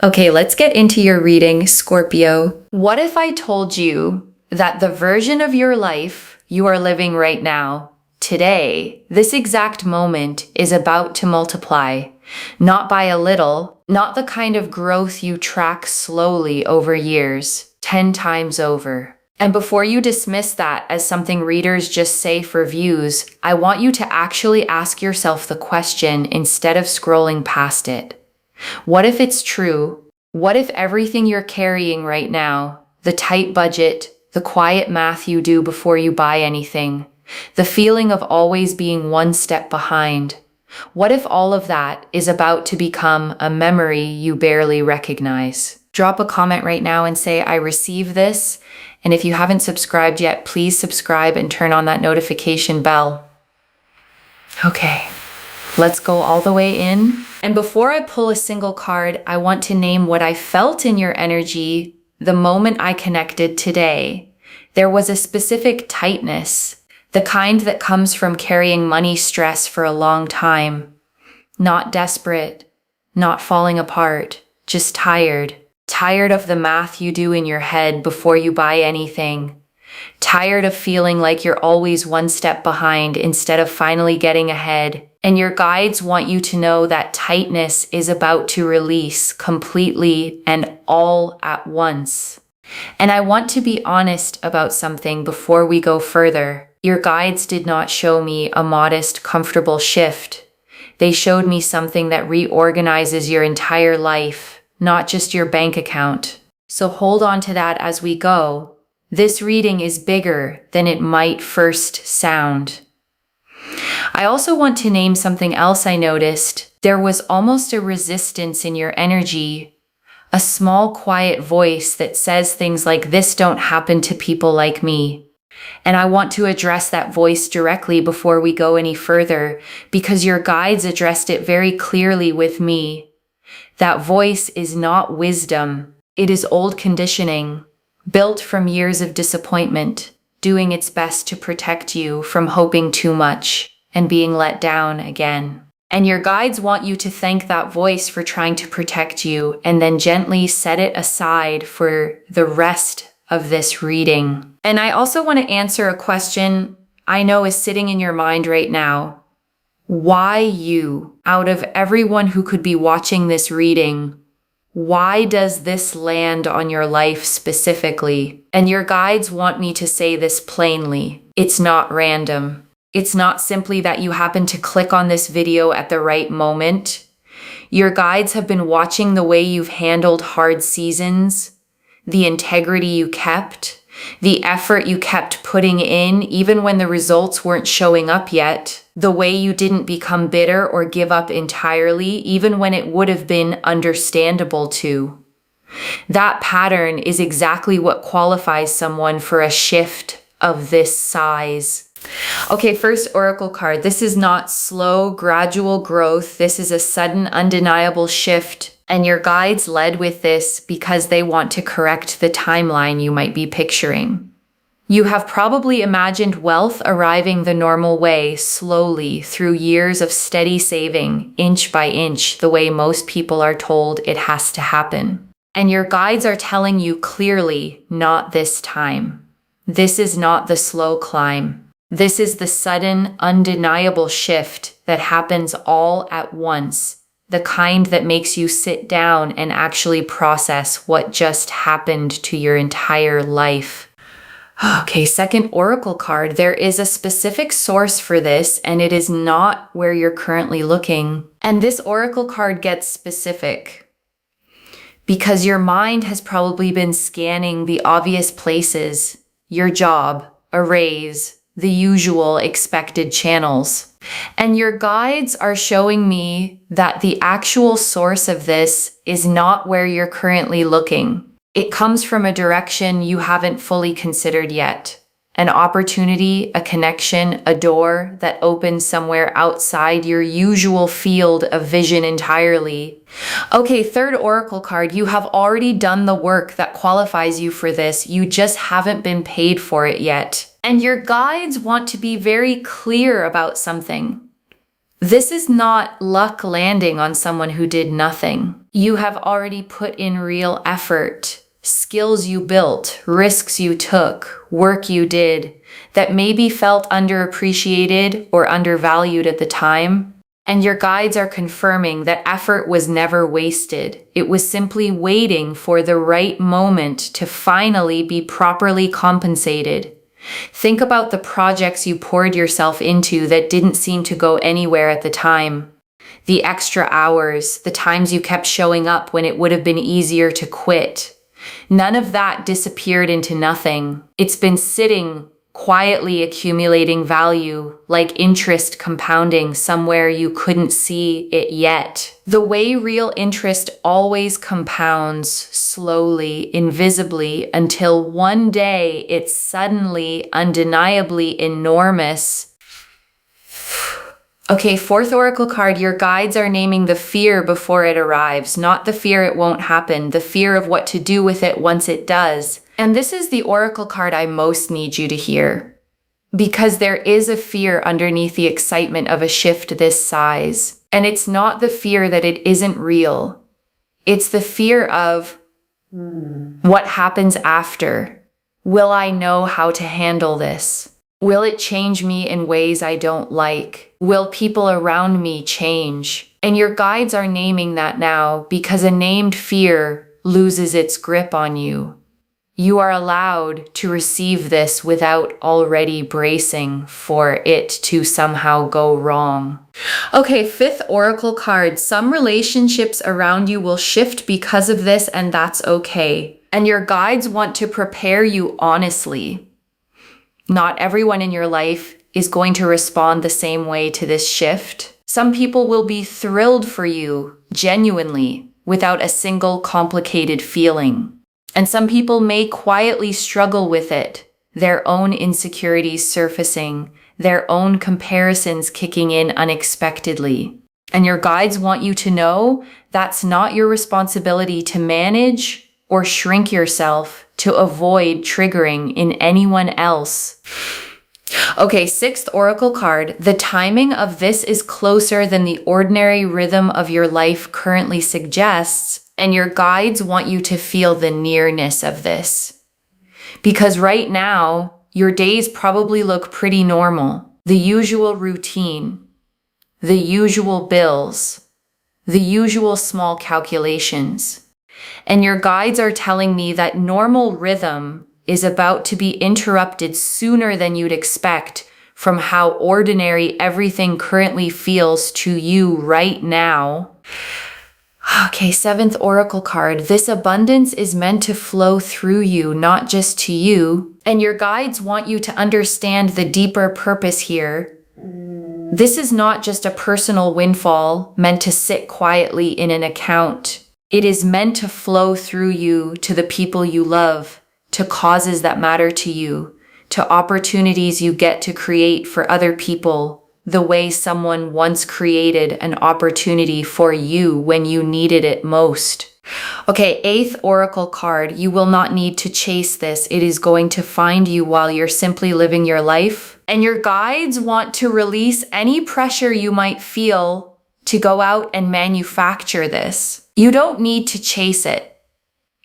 Okay, let's get into your reading, Scorpio. What if I told you that the version of your life you are living right now, today, this exact moment, is about to multiply? Not by a little, not the kind of growth you track slowly over years, 10 times over. And before you dismiss that as something readers just say for views, I want you to actually ask yourself the question instead of scrolling past it. What if it's true? What if everything you're carrying right now, the tight budget, the quiet math you do before you buy anything, the feeling of always being one step behind, what if all of that is about to become a memory you barely recognize? Drop a comment right now and say, I receive this. And if you haven't subscribed yet, please subscribe and turn on that notification bell. Okay. Let's go all the way in. And before I pull a single card, I want to name what I felt in your energy the moment I connected today. There was a specific tightness, the kind that comes from carrying money stress for a long time. Not desperate, not falling apart, just tired. Tired of the math you do in your head before you buy anything. Tired of feeling like you're always one step behind instead of finally getting ahead. And your guides want you to know that tightness is about to release completely and all at once. And I want to be honest about something before we go further. Your guides did not show me a modest, comfortable shift. They showed me something that reorganizes your entire life, not just your bank account. So hold on to that as we go. This reading is bigger than it might first sound. I also want to name something else I noticed. There was almost a resistance in your energy, a small quiet voice that says things like, "This don't happen to people like me." And I want to address that voice directly before we go any further, because your guides addressed it very clearly with me. That voice is not wisdom. It is old conditioning, built from years of disappointment, doing its best to protect you from hoping too much and being let down again. And your guides want you to thank that voice for trying to protect you and then gently set it aside for the rest of this reading. And I also want to answer a question I know is sitting in your mind right now. Why you? Out of everyone who could be watching this reading, why does this land on your life specifically? And your guides want me to say this plainly. It's not random. It's not simply that you happen to click on this video at the right moment. Your guides have been watching the way you've handled hard seasons, the integrity you kept, the effort you kept putting in even when the results weren't showing up yet, the way you didn't become bitter or give up entirely even when it would have been understandable to. That pattern is exactly what qualifies someone for a shift of this size. Okay, first oracle card. This is not slow, gradual growth. This is a sudden, undeniable shift. And your guides led with this because they want to correct the timeline you might be picturing. You have probably imagined wealth arriving the normal way, slowly, through years of steady saving, inch by inch, the way most people are told it has to happen. And your guides are telling you clearly, not this time. This is not the slow climb. This is the sudden, undeniable shift that happens all at once, the kind that makes you sit down and actually process what just happened to your entire life. Okay, second oracle card. There is a specific source for this, and it is not where you're currently looking. And this oracle card gets specific because your mind has probably been scanning the obvious places, your job, a raise, the usual expected channels. And your guides are showing me that the actual source of this is not where you're currently looking. It comes from a direction you haven't fully considered yet. An opportunity, a connection, a door that opens somewhere outside your usual field of vision entirely. Okay, third oracle card. You have already done the work that qualifies you for this. You just haven't been paid for it yet. And your guides want to be very clear about something. This is not luck landing on someone who did nothing. You have already put in real effort, skills you built, risks you took, work you did that maybe felt underappreciated or undervalued at the time. And your guides are confirming that effort was never wasted. It was simply waiting for the right moment to finally be properly compensated. Think about the projects you poured yourself into that didn't seem to go anywhere at the time. The extra hours, the times you kept showing up when it would have been easier to quit. None of that disappeared into nothing. It's been sitting, quietly accumulating value, like interest compounding somewhere you couldn't see it yet. The way real interest always compounds slowly, invisibly, until one day it's suddenly, undeniably enormous. Okay, fourth oracle card, your guides are naming the fear before it arrives, not the fear it won't happen, the fear of what to do with it once it does. And this is the oracle card I most need you to hear, because there is a fear underneath the excitement of a shift this size. And it's not the fear that it isn't real. It's the fear of what happens after. Will I know how to handle this? Will it change me in ways I don't like? Will people around me change? And your guides are naming that now because a named fear loses its grip on you. You are allowed to receive this without already bracing for it to somehow go wrong. Okay, fifth oracle card. Some relationships around you will shift because of this, and that's okay. And your guides want to prepare you honestly. Not everyone in your life is going to respond the same way to this shift. Some people will be thrilled for you, genuinely, without a single complicated feeling. And some people may quietly struggle with it, their own insecurities surfacing, their own comparisons kicking in unexpectedly. And your guides want you to know that's not your responsibility to manage or shrink yourself to avoid triggering in anyone else. Okay, sixth oracle card. The timing of this is closer than the ordinary rhythm of your life currently suggests, and your guides want you to feel the nearness of this. Because right now, your days probably look pretty normal. The usual routine, the usual bills, the usual small calculations. And your guides are telling me that normal rhythm is about to be interrupted sooner than you'd expect from how ordinary everything currently feels to you right now. Okay, seventh oracle card. This abundance is meant to flow through you, not just to you. And your guides want you to understand the deeper purpose here. This is not just a personal windfall meant to sit quietly in an account. It is meant to flow through you to the people you love, to causes that matter to you, to opportunities you get to create for other people, the way someone once created an opportunity for you when you needed it most. Okay, eighth oracle card. You will not need to chase this. It is going to find you while you're simply living your life. And your guides want to release any pressure you might feel to go out and manufacture this. You don't need to chase it.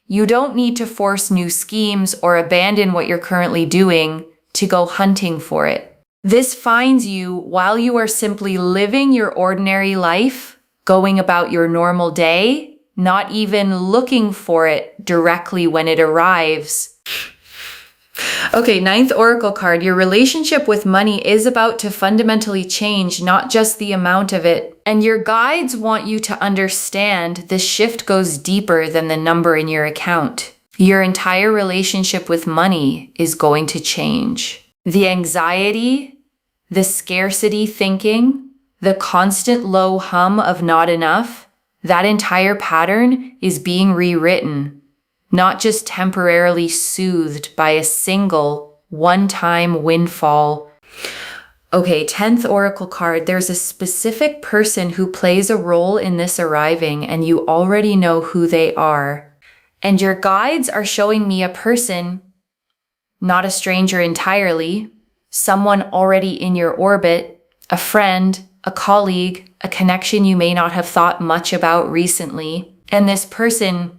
You don't need to force new schemes or abandon what you're currently doing to go hunting for it. This finds you while you are simply living your ordinary life, going about your normal day, not even looking for it directly when it arrives. Okay, ninth oracle card. Your relationship with money is about to fundamentally change, not just the amount of it. And your guides want you to understand this shift goes deeper than the number in your account. Your entire relationship with money is going to change. The anxiety, the scarcity thinking, the constant low hum of not enough, that entire pattern is being rewritten, not just temporarily soothed by a single one-time windfall. Okay, 10th oracle card. There's a specific person who plays a role in this arriving, and you already know who they are. And your guides are showing me a person, not a stranger entirely, someone already in your orbit, a friend, a colleague, a connection you may not have thought much about recently. And this person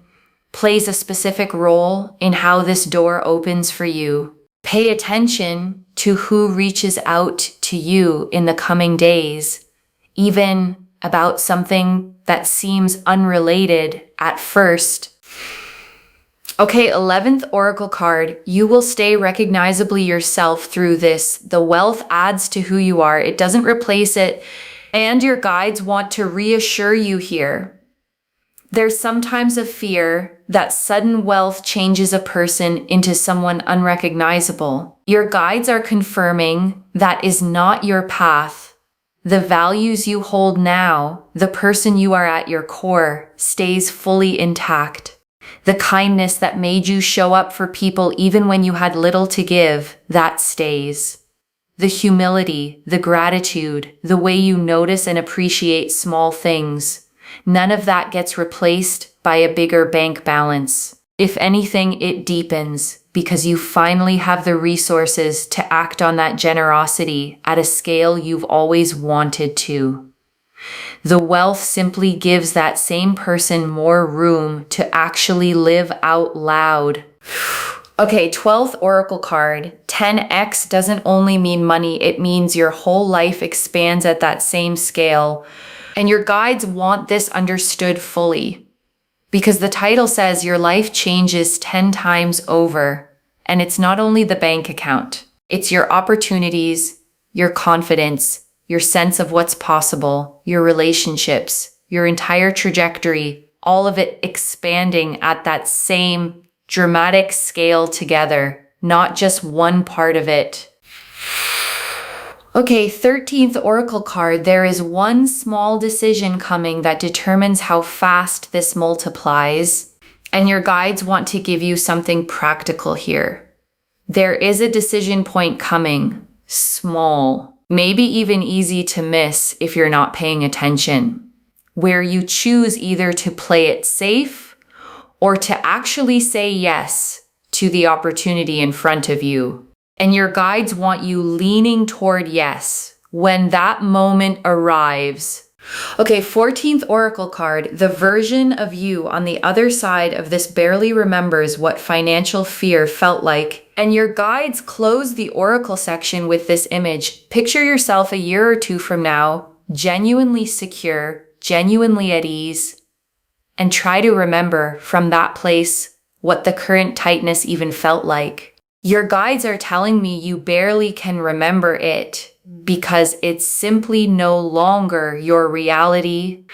plays a specific role in how this door opens for you. Pay attention to who reaches out to you in the coming days, even about something that seems unrelated at first. Okay, 11th Oracle card. You will stay recognizably yourself through this. The wealth adds to who you are. It doesn't replace it. And your guides want to reassure you here. There's sometimes a fear that sudden wealth changes a person into someone unrecognizable. Your guides are confirming that is not your path. The values you hold now, the person you are at your core, stays fully intact. The kindness that made you show up for people even when you had little to give, that stays. The humility, the gratitude, the way you notice and appreciate small things, none of that gets replaced by a bigger bank balance. If anything, it deepens because you finally have the resources to act on that generosity at a scale you've always wanted to. The wealth simply gives that same person more room to actually live out loud. Okay, 12th Oracle card. 10x doesn't only mean money, it means your whole life expands at that same scale. And your guides want this understood fully. Because the title says your life changes 10 times over. And it's not only the bank account. It's your opportunities, your confidence, your sense of what's possible, your relationships, your entire trajectory, all of it expanding at that same dramatic scale together, not just one part of it. Okay, 13th Oracle card. There is one small decision coming that determines how fast this multiplies, and your guides want to give you something practical here. There is a decision point coming, small, maybe even easy to miss if you're not paying attention, where you choose either to play it safe or to actually say yes to the opportunity in front of you. And your guides want you leaning toward yes when that moment arrives. Okay, 14th Oracle card. The version of you on the other side of this barely remembers what financial fear felt like. And your guides close the Oracle section with this image. Picture yourself a year or two from now, genuinely secure, genuinely at ease, and try to remember from that place what the current tightness even felt like. Your guides are telling me you barely can remember it because it's simply no longer your reality.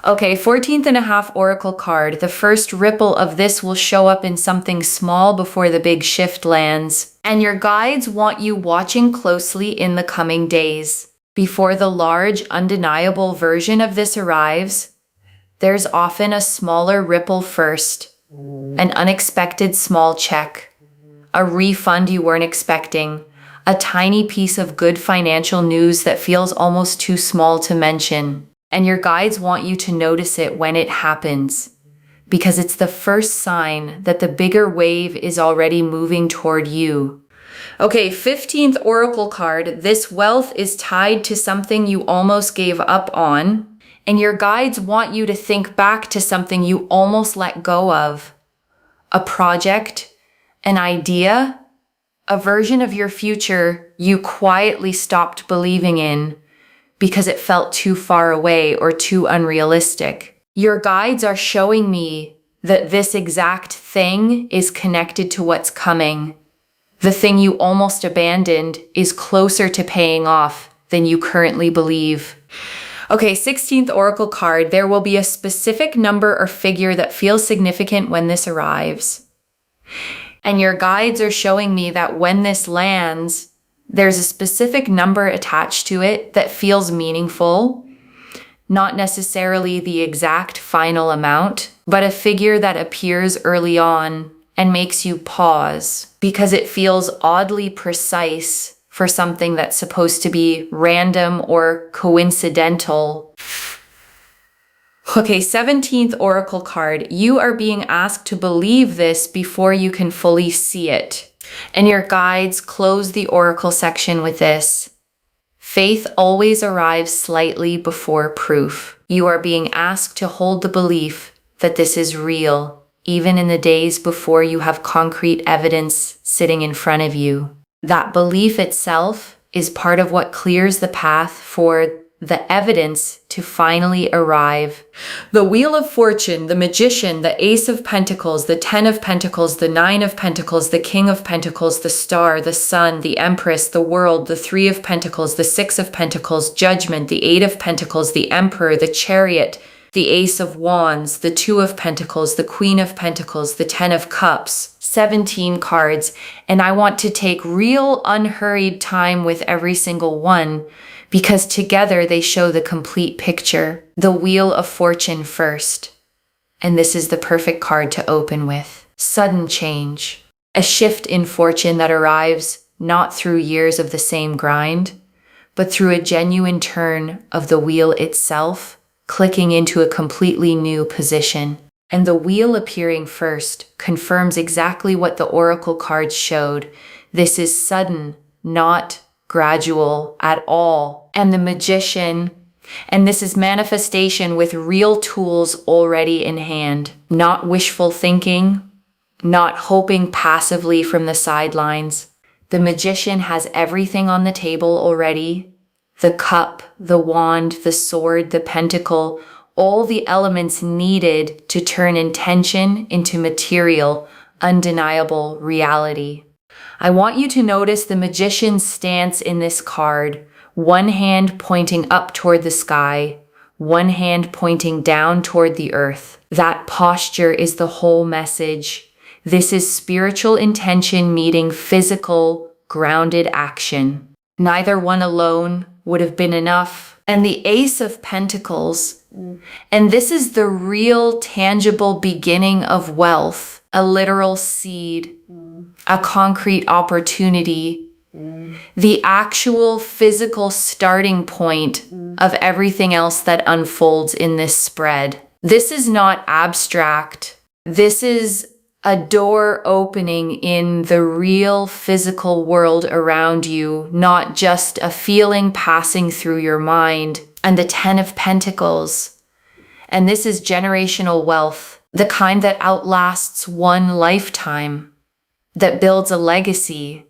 Okay, 14th and a half Oracle card. The first ripple of this will show up in something small before the big shift lands. And your guides want you watching closely in the coming days. Before the large, undeniable version of this arrives, there's often a smaller ripple first, an unexpected small check, a refund you weren't expecting, a tiny piece of good financial news that feels almost too small to mention. And your guides want you to notice it when it happens, because it's the first sign that the bigger wave is already moving toward you. Okay, 15th Oracle card. This wealth is tied to something you almost gave up on, and your guides want you to think back to something you almost let go of. A project, an idea, a version of your future you quietly stopped believing in because it felt too far away or too unrealistic. Your guides are showing me that this exact thing is connected to what's coming. The thing you almost abandoned is closer to paying off than you currently believe. Okay, 16th Oracle card. There will be a specific number or figure that feels significant when this arrives. And your guides are showing me that when this lands, there's a specific number attached to it that feels meaningful, not necessarily the exact final amount, but a figure that appears early on and makes you pause because it feels oddly precise for something that's supposed to be random or coincidental. Okay, 17th Oracle card. You are being asked to believe this before you can fully see it. And your guides close the Oracle section with this. Faith always arrives slightly before proof. You are being asked to hold the belief that this is real, even in the days before you have concrete evidence sitting in front of you. That belief itself is part of what clears the path for the evidence to finally arrive. The Wheel of Fortune, the Magician, the Ace of Pentacles, the Ten of Pentacles, the Nine of Pentacles, the King of Pentacles, the Star, the Sun, the Empress, the World, the Three of Pentacles, the Six of Pentacles, Judgment, the Eight of Pentacles, the Emperor, the Chariot, the Ace of Wands, the Two of Pentacles, the Queen of Pentacles, the Ten of Cups, 17 cards, and I want to take real unhurried time with every single one because together they show the complete picture. The Wheel of Fortune first, and this is the perfect card to open with. Sudden change, a shift in fortune that arrives not through years of the same grind, but through a genuine turn of the wheel itself, clicking into a completely new position. And the wheel appearing first confirms exactly what the oracle cards showed. This is sudden, not gradual at all. And the Magician, and this is manifestation with real tools already in hand. Not wishful thinking, not hoping passively from the sidelines. The Magician has everything on the table already. The cup, the wand, the sword, the pentacle, all the elements needed to turn intention into material, undeniable reality. I want you to notice the Magician's stance in this card. One hand pointing up toward the sky, one hand pointing down toward the earth. That posture is the whole message. This is spiritual intention meeting physical, grounded action. Neither one alone would have been enough. And the Ace of Pentacles, and this is the real tangible beginning of wealth, a literal seed, a concrete opportunity, the actual physical starting point of everything else that unfolds in this spread. This is not abstract. This is a door opening in the real physical world around you, not just a feeling passing through your mind. And the Ten of Pentacles. And this is generational wealth, the kind that outlasts one lifetime, that builds a legacy,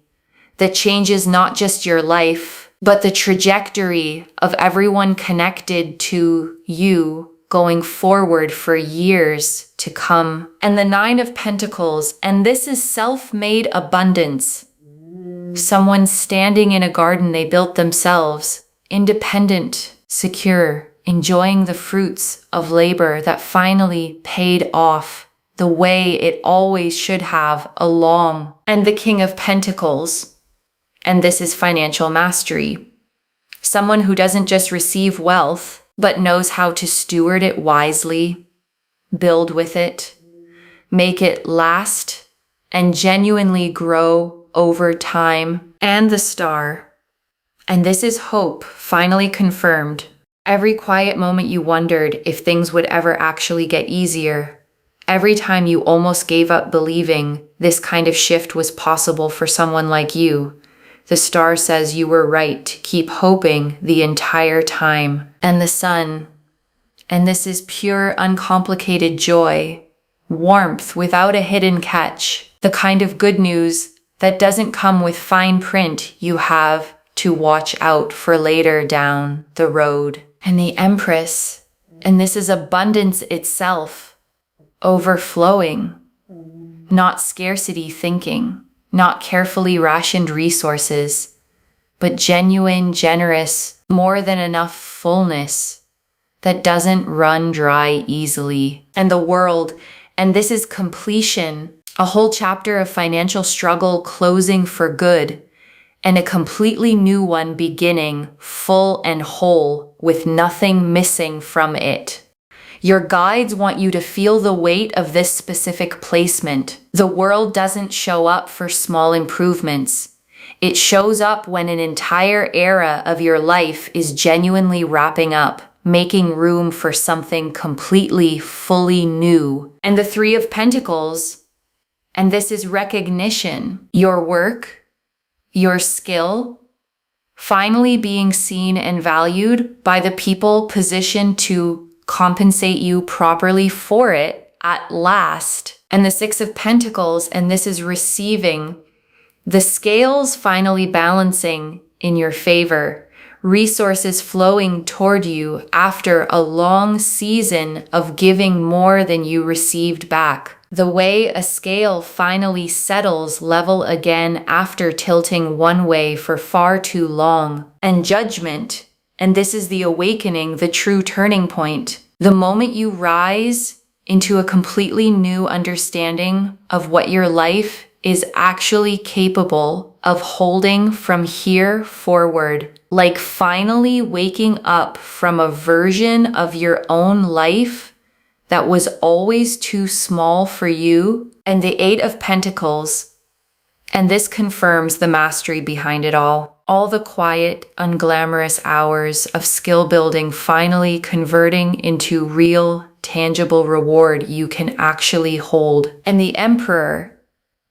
that changes not just your life, but the trajectory of everyone connected to you going forward for years to come. And the Nine of Pentacles, and this is self-made abundance. Someone standing in a garden they built themselves, independent, secure, enjoying the fruits of labor that finally paid off the way it always should have along. And the King of Pentacles, and this is financial mastery. Someone who doesn't just receive wealth, but knows how to steward it wisely, build with it, make it last, and genuinely grow over time. And the Star. And this is hope, finally confirmed. Every quiet moment you wondered if things would ever actually get easier. Every time you almost gave up believing this kind of shift was possible for someone like you. The Star says you were right to keep hoping the entire time. And the Sun. And this is pure, uncomplicated joy. Warmth without a hidden catch. The kind of good news that doesn't come with fine print you have to watch out for later down the road. And the Empress. And this is abundance itself. Overflowing. Not scarcity thinking. Not carefully rationed resources, but genuine, generous, more than enough fullness that doesn't run dry easily. And the World, and this is completion, a whole chapter of financial struggle closing for good, and a completely new one beginning, full and whole, with nothing missing from it. Your guides want you to feel the weight of this specific placement. The world doesn't show up for small improvements. It shows up when an entire era of your life is genuinely wrapping up, making room for something completely, fully new. And the Three of Pentacles, and this is recognition. Your work, your skill, finally being seen and valued by the people positioned to compensate you properly for it at last. And the Six of Pentacles, and this is receiving, the scales finally balancing in your favor, resources flowing toward you after a long season of giving more than you received back. The way a scale finally settles level again after tilting one way for far too long. And judgment, and this is the awakening, the true turning point. The moment you rise into a completely new understanding of what your life is actually capable of holding from here forward. Like finally waking up from a version of your own life that was always too small for you. And the Eight of Pentacles, and this confirms the mastery behind it all. All the quiet, unglamorous hours of skill building finally converting into real, tangible reward you can actually hold. And the Emperor,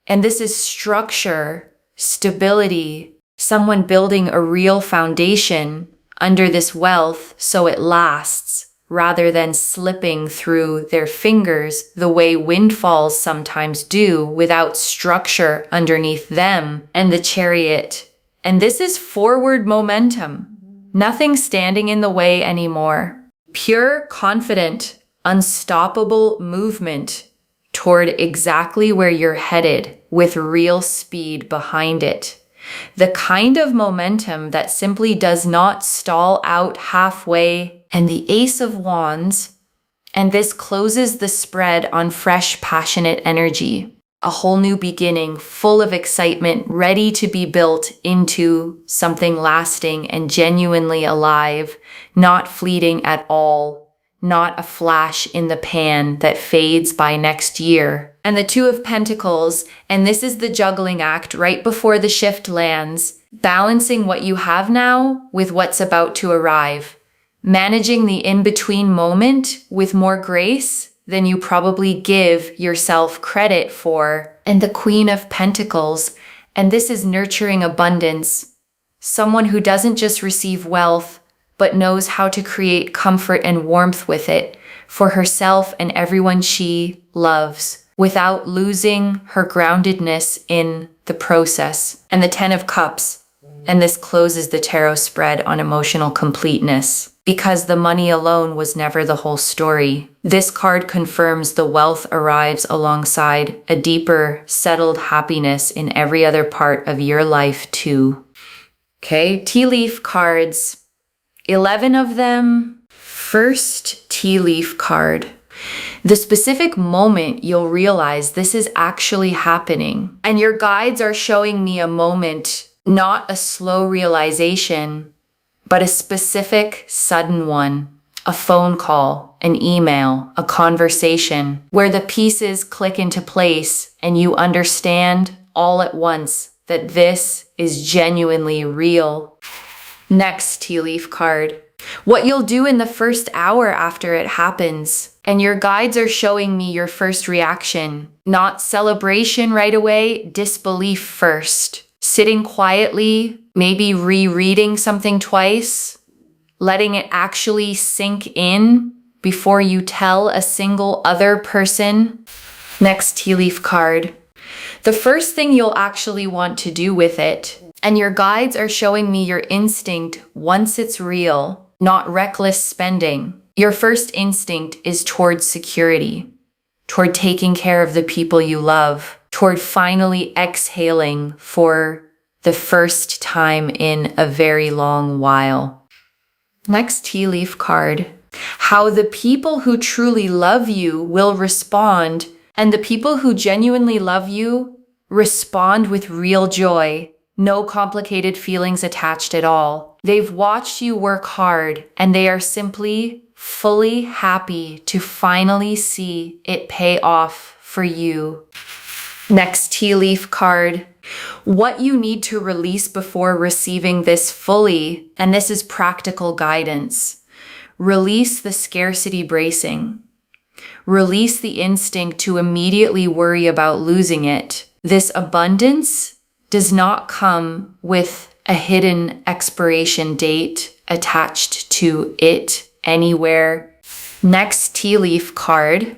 and this is structure, stability, someone building a real foundation under this wealth so it lasts, rather than slipping through their fingers the way windfalls sometimes do without structure underneath them. And the Chariot, and this is forward momentum, nothing standing in the way anymore. Pure, confident, unstoppable movement toward exactly where you're headed with real speed behind it. The kind of momentum that simply does not stall out halfway. And the Ace of Wands, and this closes the spread on fresh, passionate energy. A whole new beginning, full of excitement, ready to be built into something lasting and genuinely alive, not fleeting at all. Not a flash in the pan that fades by next year. And the Two of Pentacles, and this is the juggling act right before the shift lands, balancing what you have now with what's about to arrive, managing the in-between moment with more grace than you probably give yourself credit for. And the Queen of Pentacles, and this is nurturing abundance, someone who doesn't just receive wealth, but knows how to create comfort and warmth with it for herself and everyone she loves, without losing her groundedness in the process. And the Ten of Cups, and this closes the tarot spread on emotional completeness, because the money alone was never the whole story. This card confirms the wealth arrives alongside a deeper, settled happiness in every other part of your life too. Okay, tea leaf cards. 11 of them. First tea leaf card. The specific moment you'll realize this is actually happening. And your guides are showing me a moment, not a slow realization, but a specific, sudden one. A phone call, an email, a conversation, where the pieces click into place and you understand all at once that this is genuinely real. Next tea leaf card. What you'll do in the first hour after it happens. And your guides are showing me your first reaction. Not celebration right away, disbelief first. Sitting quietly, maybe rereading something twice. Letting it actually sink in before you tell a single other person. Next tea leaf card. The first thing you'll actually want to do with it. And your guides are showing me your instinct once it's real, not reckless spending. Your first instinct is towards security, toward taking care of the people you love, toward finally exhaling for the first time in a very long while. Next tea leaf card. How the people who truly love you will respond, and the people who genuinely love you respond with real joy. No complicated feelings attached at all. They've watched you work hard, and they are simply fully happy to finally see it pay off for you. Next tea leaf card. What you need to release before receiving this fully, and this is practical guidance. Release the scarcity bracing. Release the instinct to immediately worry about losing it. This abundance does not come with a hidden expiration date attached to it anywhere. Next tea leaf card,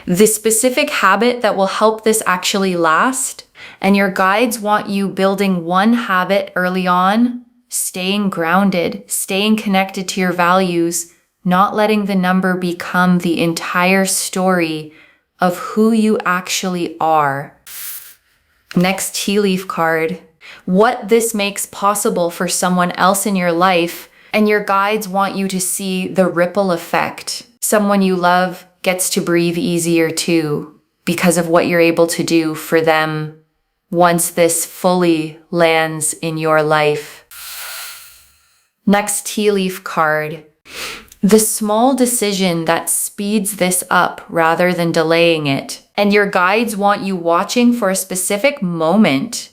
the specific habit that will help this actually last. And your guides want you building one habit early on, staying grounded, staying connected to your values, not letting the number become the entire story of who you actually are. Next tea leaf card, what this makes possible for someone else in your life, and your guides want you to see the ripple effect. Someone you love gets to breathe easier too because of what you're able to do for them once this fully lands in your life. Next tea leaf card, the small decision that speeds this up rather than delaying it. And your guides want you watching for a specific moment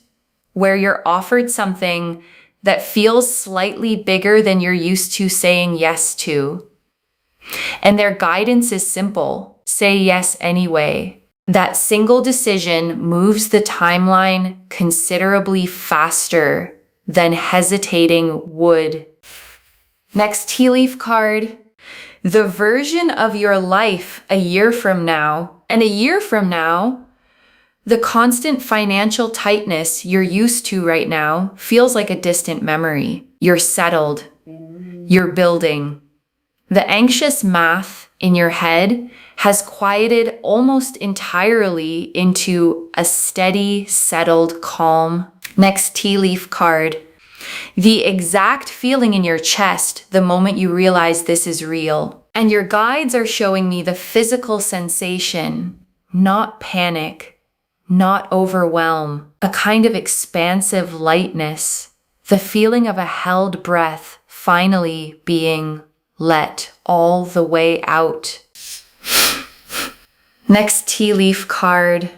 where you're offered something that feels slightly bigger than you're used to saying yes to. And their guidance is simple. Say yes anyway. That single decision moves the timeline considerably faster than hesitating would. Next tea leaf card, the version of your life a year from now. And a year from now, the constant financial tightness you're used to right now feels like a distant memory. You're settled. You're building. The anxious math in your head has quieted almost entirely into a steady, settled calm. Next tea leaf card, the exact feeling in your chest the moment you realize this is real. And your guides are showing me the physical sensation, not panic, not overwhelm, a kind of expansive lightness, the feeling of a held breath finally being let all the way out. Next tea leaf card,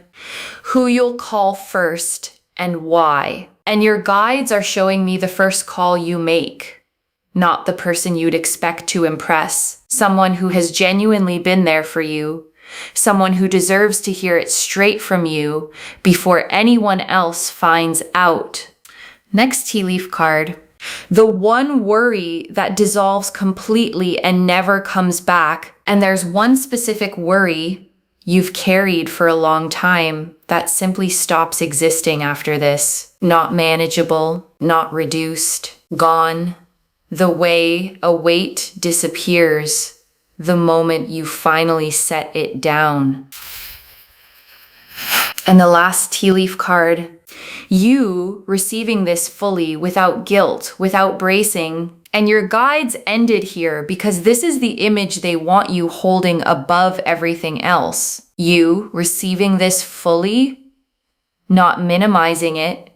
who you'll call first and why. And your guides are showing me the first call you make, not the person you'd expect to impress. Someone who has genuinely been there for you. Someone who deserves to hear it straight from you before anyone else finds out. Next tea leaf card, the one worry that dissolves completely and never comes back. And there's one specific worry you've carried for a long time that simply stops existing after this. Not manageable, not reduced, gone. The way a weight disappears the moment you finally set it down. And the last tea leaf card, you receiving this fully without guilt, without bracing. And your guides ended here because this is the image they want you holding above everything else. You receiving this fully, not minimizing it,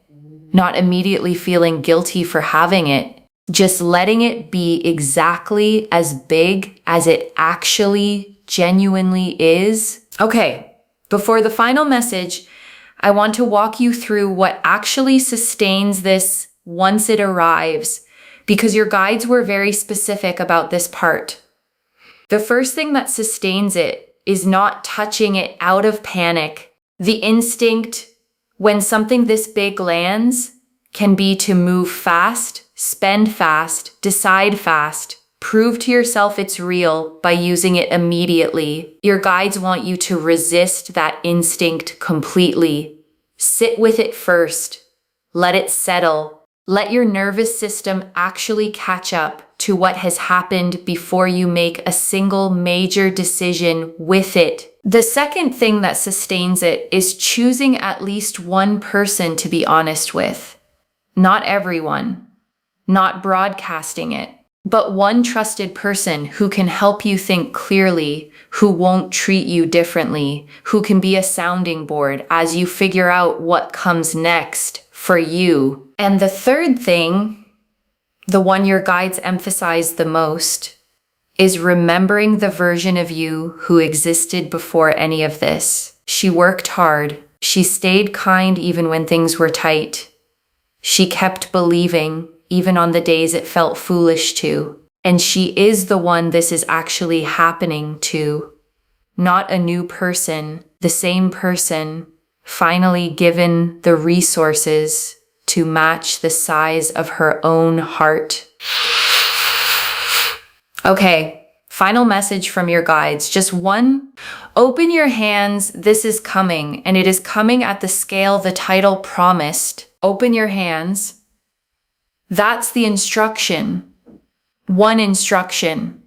not immediately feeling guilty for having it, just letting it be exactly as big as it actually genuinely is. Okay, before the final message, I want to walk you through what actually sustains this once it arrives, because your guides were very specific about this part. The first thing that sustains it is not touching it out of panic. The instinct when something this big lands can be to move fast, spend fast, decide fast, prove to yourself it's real by using it immediately. Your guides want you to resist that instinct completely. Sit with it first. Let it settle. Let your nervous system actually catch up to what has happened before you make a single major decision with it. The second thing that sustains it is choosing at least one person to be honest with. Not everyone. Not broadcasting it, but one trusted person who can help you think clearly, who won't treat you differently, who can be a sounding board as you figure out what comes next for you. And the third thing, the one your guides emphasize the most, is remembering the version of you who existed before any of this. She worked hard. She stayed kind even when things were tight. She kept believing even on the days it felt foolish to. And she is the one this is actually happening to. Not a new person, the same person, finally given the resources to match the size of her own heart. Okay, final message from your guides. Just one. Open your hands. This is coming, and it is coming at the scale the title promised. Open your hands. That's the instruction. One instruction.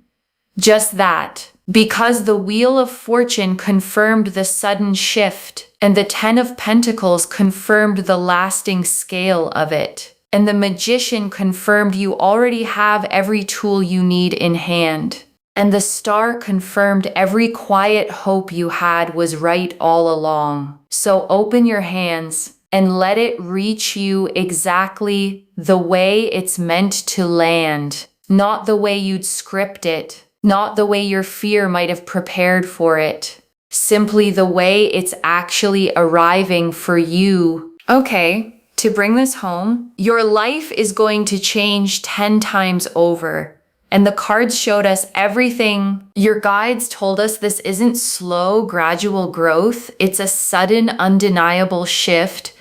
Just that. Because the Wheel of Fortune confirmed the sudden shift, and the Ten of Pentacles confirmed the lasting scale of it, and the Magician confirmed you already have every tool you need in hand, and the Star confirmed every quiet hope you had was right all along. So open your hands and let it reach you exactly the way it's meant to land, not the way you'd script it. Not the way your fear might have prepared for it. Simply the way it's actually arriving for you. Okay, to bring this home, your life is going to change 10 times over. And the cards showed us everything. Your guides told us this isn't slow, gradual growth. It's a sudden, undeniable shift.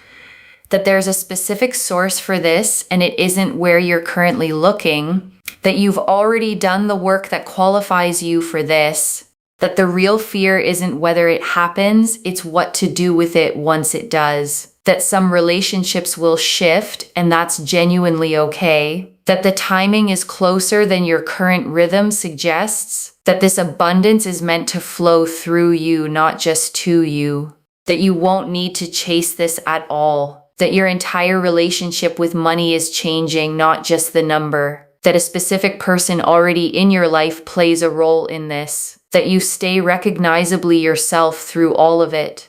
That there's a specific source for this, and it isn't where you're currently looking. That you've already done the work that qualifies you for this, that the real fear isn't whether it happens, it's what to do with it once it does, that some relationships will shift and that's genuinely okay, that the timing is closer than your current rhythm suggests, that this abundance is meant to flow through you, not just to you, that you won't need to chase this at all, that your entire relationship with money is changing, not just the number. That a specific person already in your life plays a role in this, that you stay recognizably yourself through all of it,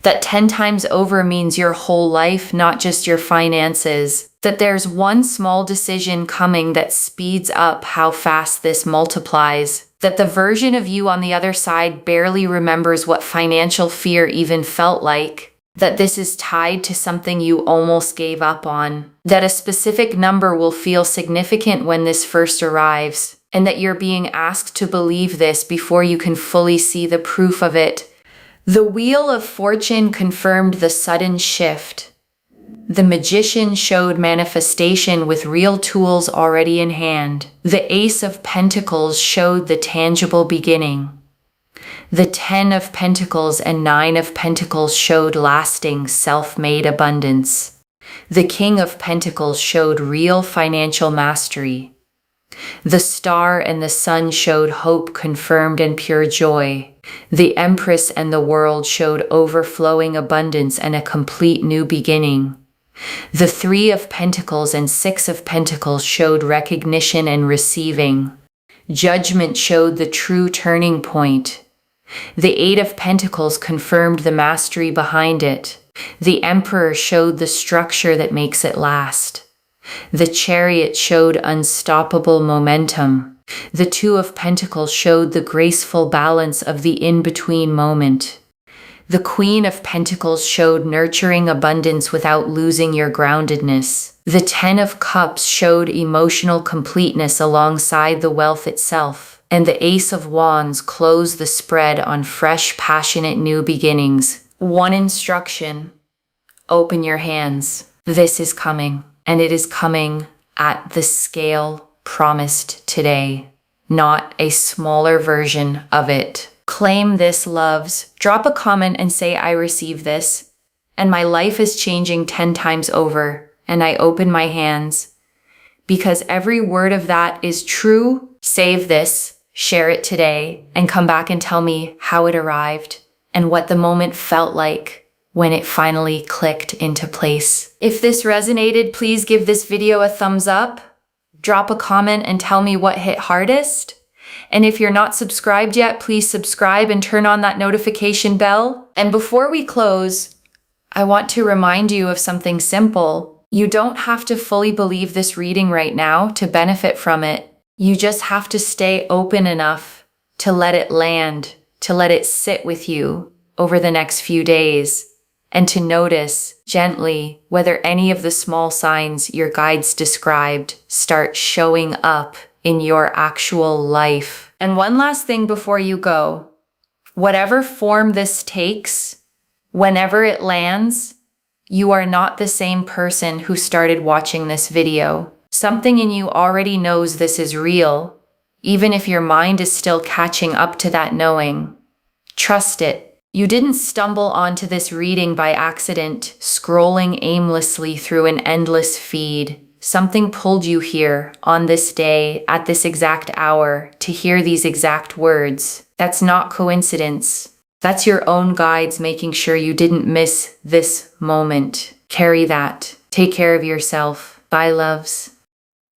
that 10 times over means your whole life, not just your finances, that there's one small decision coming that speeds up how fast this multiplies, that the version of you on the other side barely remembers what financial fear even felt like, that this is tied to something you almost gave up on, that a specific number will feel significant when this first arrives, and that you're being asked to believe this before you can fully see the proof of it. The Wheel of Fortune confirmed the sudden shift. The Magician showed manifestation with real tools already in hand. The Ace of Pentacles showed the tangible beginning. The 10 of Pentacles and 9 of Pentacles showed lasting, self-made abundance. The King of Pentacles showed real financial mastery. The Star and the Sun showed hope confirmed and pure joy. The Empress and the World showed overflowing abundance and a complete new beginning. The 3 of Pentacles and 6 of Pentacles showed recognition and receiving. Judgment showed the true turning point. The 8 of Pentacles confirmed the mastery behind it. The Emperor showed the structure that makes it last. The Chariot showed unstoppable momentum. The 2 of Pentacles showed the graceful balance of the in-between moment. The Queen of Pentacles showed nurturing abundance without losing your groundedness. The 10 of Cups showed emotional completeness alongside the wealth itself. And the Ace of Wands closed the spread on fresh, passionate new beginnings. One instruction: open your hands. This is coming, and it is coming at the scale promised today, not a smaller version of it. Claim this, loves. Drop a comment and say, I receive this, and my life is changing 10 times over, and I open my hands. Because every word of that is true. Save this. Share it today and come back and tell me how it arrived and what the moment felt like when it finally clicked into place. If this resonated, please give this video a thumbs up, drop a comment and tell me what hit hardest. And if you're not subscribed yet, please subscribe and turn on that notification bell. And before we close, I want to remind you of something simple. You don't have to fully believe this reading right now to benefit from it. You just have to stay open enough to let it land, to let it sit with you over the next few days, and to notice gently whether any of the small signs your guides described start showing up in your actual life. And one last thing before you go, whatever form this takes, whenever it lands, You are not the same person who started watching this video. Something in you already knows this is real, even if your mind is still catching up to that knowing. Trust it. You didn't stumble onto this reading by accident, scrolling aimlessly through an endless feed. Something pulled you here, on this day, at this exact hour, to hear these exact words. That's not coincidence. That's your own guides making sure you didn't miss this moment. Carry that. Take care of yourself. Bye, loves.